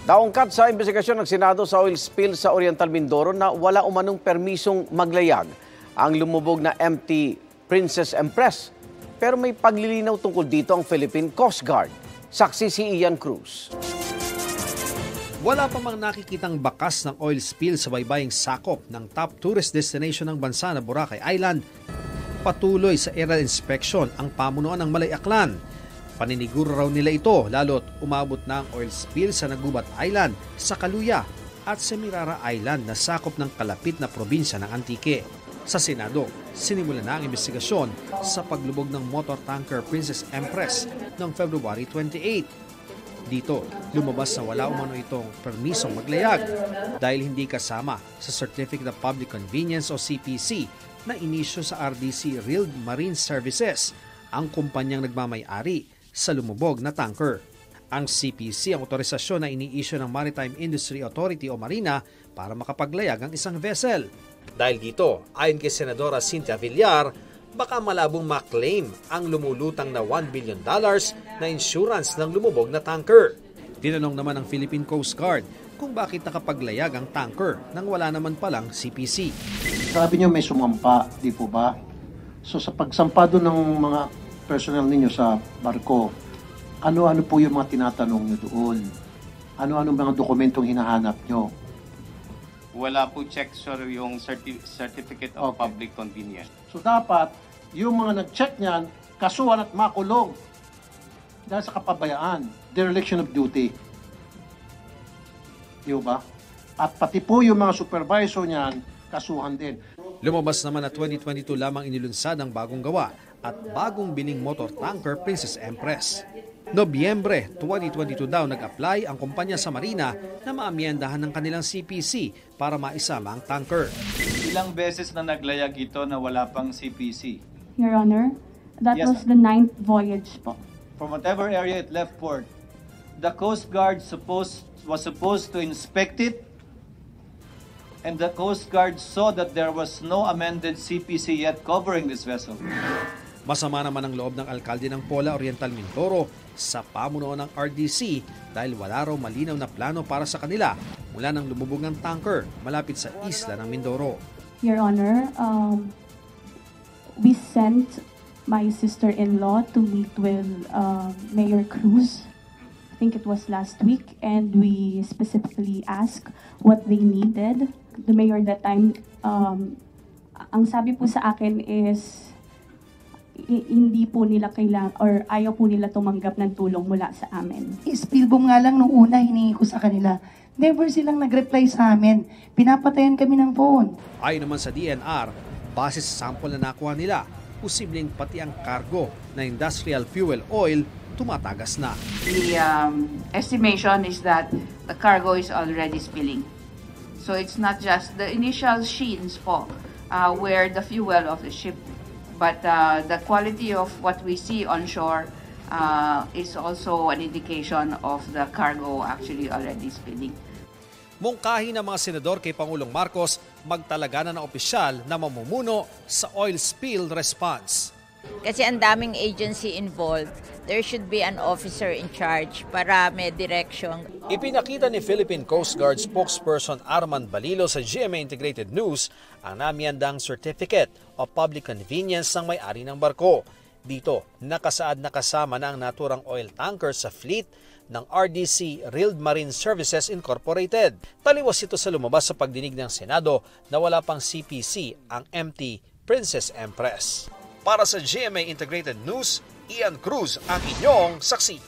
Naungkat sa investigasyon ng Senado sa oil spill sa Oriental Mindoro na wala umanong permisong maglayag ang lumubog na MT Princess Empress. Pero may paglilinaw tungkol dito ang Philippine Coast Guard. Saksi si Ian Cruz. Wala pa mang nakikitang bakas ng oil spill sa baybaying sakop ng top tourist destination ng bansa na Boracay Island. Patuloy sa aerial inspection ang pamunuan ng Malay Aklan. Paniniguro raw nila ito lalo't umabot na ang oil spill sa Nagubat Island, sa Kaluya at Semirara Island na sakop ng kalapit na probinsya ng Antique. Sa Senado, sinimula na ang investigasyon sa paglubog ng motor tanker Princess Empress noong February 28. Dito, lumabas na wala umano itong permisong maglayag dahil hindi kasama sa Certificate of Public Convenience o CPC na inisyo sa RDC Riled Marine Services, ang kumpanyang nagmamay-ari sa lumubog na tanker. Ang CPC ang otorisasyon na ini-issue ng Maritime Industry Authority o Marina para makapaglayag ang isang vessel. Dahil dito, ayon kay Senadora Cynthia Villar, baka malabong maklaim ang lumulutang na $1 billion na insurance ng lumubog na tanker. Tinanong naman ng Philippine Coast Guard kung bakit nakapaglayag ang tanker nang wala naman palang CPC. Sabi niyo may sumampa, di po ba? So sa pagsampa doon ng mga personnel ninyo sa barko, ano-ano po yung mga tinatanong niyo doon? Ano-ano mga dokumentong hinahanap niyo? Wala po check, sir, yung Certificate of Public Convenience. So dapat, yung mga nag-check niyan, kasuhan at makulong dahil sa kapabayaan, dereliction of duty. Di ba? At pati po yung mga supervisor niyan, kasuhan din. Lumabas naman na 2022 lamang inilunsad ang bagong gawa at bagong biling motor tanker Princess Empress. Nobyembre 2022 daw nag-apply ang kumpanya sa Marina na maamyendahan ng kanilang CPC para maisama ang tanker. Ilang beses na naglayag ito na wala pang CPC? Your Honor, that Yes, was the 9th voyage po. From whatever area it left port, the Coast Guard was supposed to inspect it, and the Coast Guard saw that there was no amended CPC yet covering this vessel. Masama naman ang loob ng alkalde ng Pola, Oriental Mindoro sa pamunuan ng RDC dahil wala raw malinaw na plano para sa kanila mula nang lumubog ng tanker malapit sa isla ng Mindoro. Your Honor, we sent my sister-in-law to meet with Mayor Cruz. I think it was last week, and we specifically asked what they needed. The mayor that time, ang sabi po sa akin is hindi po nila kailangan or ayaw po nila tumanggap ng tulong mula sa amin. Spill bomb nga lang nung una hiningi ko sa kanila. Never silang nag-reply sa amin. Pinapatayan kami ng phone. Ayon naman sa DNR, base sa sample na nakuha nila, posibleng pati ang cargo na industrial fuel oil tumatagas na. The estimation is that the cargo is already spilling. So it's not just the initial sheens po where the fuel of the ship, but the quality of what we see on shore is also an indication of the cargo actually already spilling. Mungkahi ng mga senador kay Pangulong Marcos magtalaga na ng opisyal na mamumuno sa oil spill response. Kasi ang daming agency involved, there should be an officer in charge para may direction. Ipinakita ni Philippine Coast Guard spokesperson Arman Balilo sa GMA Integrated News ang namiyandang Certificate of Public Convenience ng may-ari ng barko. Dito, nakasaad na kasama na ang naturang oil tanker sa fleet ng RDC Riled Marine Services Incorporated. Taliwas ito sa lumabas sa pagdinig ng Senado na wala pang CPC ang MT Princess Empress. Para sa GMA Integrated News, Ian Cruz ang inyong saksi.